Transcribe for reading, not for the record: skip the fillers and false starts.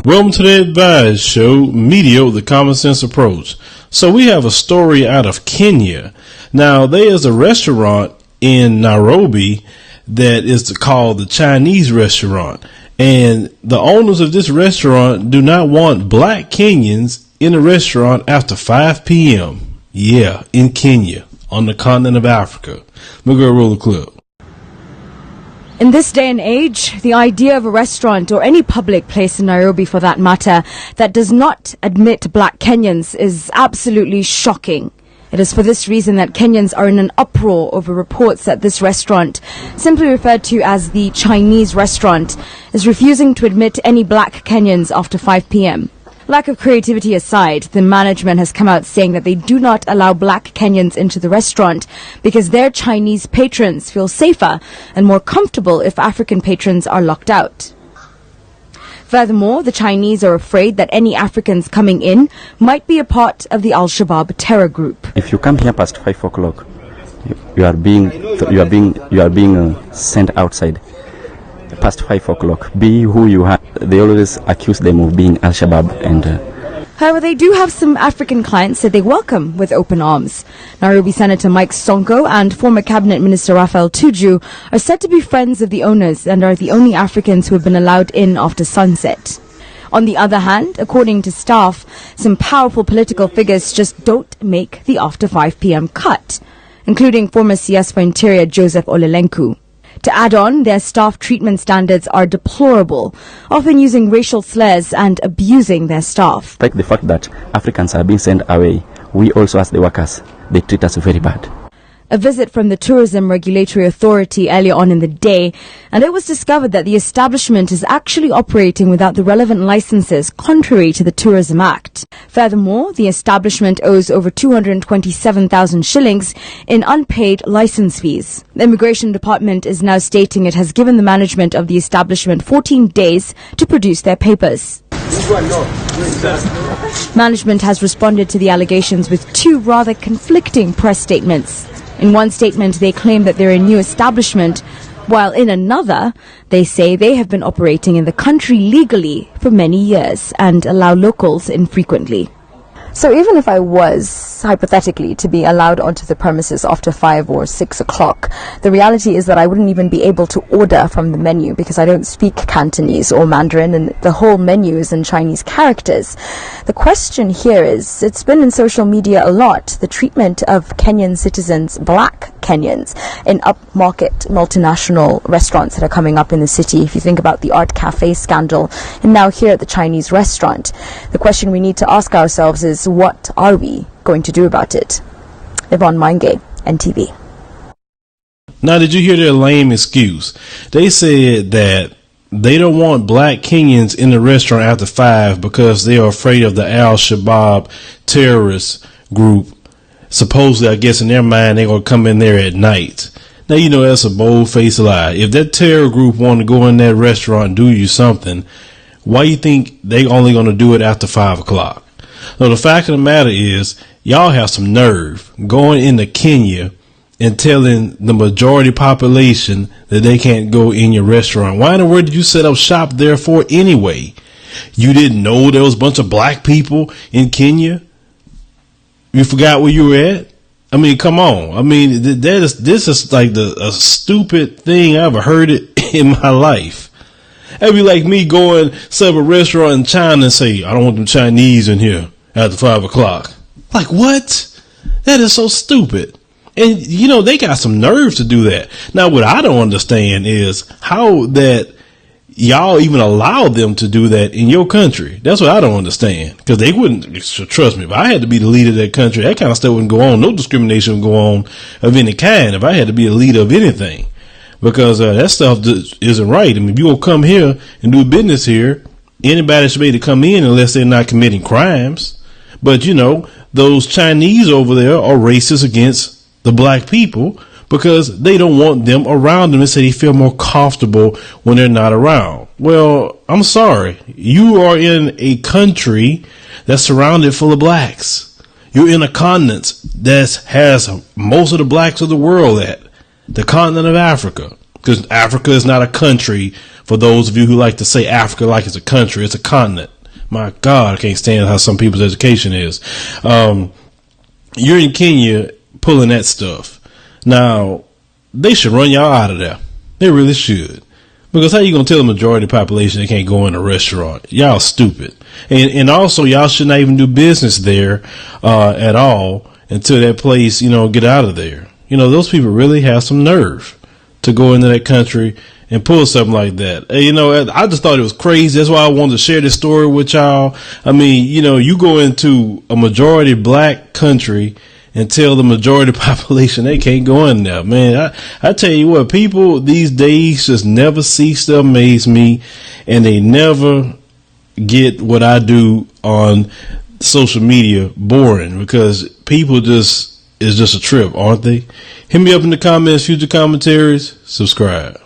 Welcome to the Advice Show, Media with the Common Sense Approach. So we have a story out of Kenya. Now, there is a restaurant in Nairobi that is called the Chinese restaurant. And the owners of this restaurant do not want black Kenyans in the restaurant after 5 p.m. Yeah, in Kenya, on the continent of Africa. We'll go roll the clip. In this day and age, the idea of a restaurant or any public place in Nairobi for that matter that does not admit black Kenyans is absolutely shocking. It is for this reason that Kenyans are in an uproar over reports that this restaurant, simply referred to as the Chinese restaurant, is refusing to admit any black Kenyans after 5 p.m. Lack of creativity aside, the management has come out saying that they do not allow black Kenyans into the restaurant because their Chinese patrons feel safer and more comfortable if African patrons are locked out. Furthermore, the Chinese are afraid that any Africans coming in might be a part of the Al-Shabaab terror group. If you come here past 5 o'clock, you are being sent outside. Past 5 o'clock, be who you are. They always accuse them of being Al-Shabaab However, they do have some African clients that they welcome with open arms. Nairobi Senator Mike Sonko and former Cabinet Minister Raphael Tuju are said to be friends of the owners and are the only Africans who have been allowed in after sunset. On the other hand, according to staff, some powerful political figures just don't make the after 5 p.m. cut, including former CS for Interior Joseph Olelenku. To add on, their staff treatment standards are deplorable, often using racial slurs and abusing their staff. Like the fact that Africans are being sent away, we also as the workers, they treat us very bad. A visit from the Tourism Regulatory Authority earlier on in the day, and it was discovered that the establishment is actually operating without the relevant licenses, contrary to the Tourism Act. Furthermore, the establishment owes over 227,000 shillings in unpaid license fees. The Immigration Department is now stating it has given the management of the establishment 14 days to produce their papers. Management has responded to the allegations with two rather conflicting press statements. In one statement, they claim that they're a new establishment, while in another, they say they have been operating in the country legally for many years and allow locals infrequently. So even if I was, hypothetically, to be allowed onto the premises after 5 or 6 o'clock, the reality is that I wouldn't even be able to order from the menu because I don't speak Cantonese or Mandarin and the whole menu is in Chinese characters. The question here is, it's been in social media a lot, the treatment of Kenyan citizens, black Kenyans, in upmarket multinational restaurants that are coming up in the city. If you think about the Art Cafe scandal and now here at the Chinese restaurant, the question we need to ask ourselves is, what are we going to do about it? Yvonne Mange, NTV. Now, did you hear their lame excuse? They said that they don't want black Kenyans in the restaurant after 5 because they are afraid of the Al-Shabaab terrorist group. Supposedly, I guess in their mind, they're going to come in there at night. Now, you know, that's a bold-faced lie. If that terror group want to go in that restaurant and do you something, why you think they only going to do it after 5 o'clock? No, the fact of the matter is, y'all have some nerve going into Kenya and telling the majority population that they can't go in your restaurant. Why in the world did you set up shop there for anyway? You didn't know there was a bunch of black people in Kenya? You forgot where you were at? I mean, come on. I mean, this is like a stupid thing I ever heard it in my life. That'd be like me going set up a restaurant in China and say, I don't want them Chinese in here after 5 o'clock. Like, what? That is so stupid. And, you know, they got some nerve to do that. Now, what I don't understand is how that y'all even allow them to do that in your country. That's what I don't understand. Because they wouldn't, trust me, if I had to be the leader of that country, that kind of stuff wouldn't go on. No discrimination would go on of any kind if I had to be a leader of anything. Because that stuff isn't right. I mean, if you will come here and do business here, anybody should be able to come in unless they're not committing crimes. But, you know, those Chinese over there are racist against the black people because they don't want them around them and say they feel more comfortable when they're not around. Well, I'm sorry. You are in a country that's surrounded full of blacks. You're in a continent that has most of the blacks of the world at. The continent of Africa, because Africa is not a country. For those of you who like to say Africa like it's a country, it's a continent. My God, I can't stand how some people's education is. You're in Kenya pulling that stuff. Now, they should run y'all out of there. They really should. Because how you going to tell the majority of the population they can't go in a restaurant? Y'all stupid. And also, y'all should not even do business there at all until that place, get out of there. Those people really have some nerve to go into that country and pull something like that. I just thought it was crazy. That's why I wanted to share this story with y'all. I mean, you go into a majority black country and tell the majority population they can't go in there. Man, I tell you what, people these days just never cease to amaze me, and they never get what I do on social media boring, because people is just a trip, aren't they? Hit me up in the comments, future commentaries, subscribe.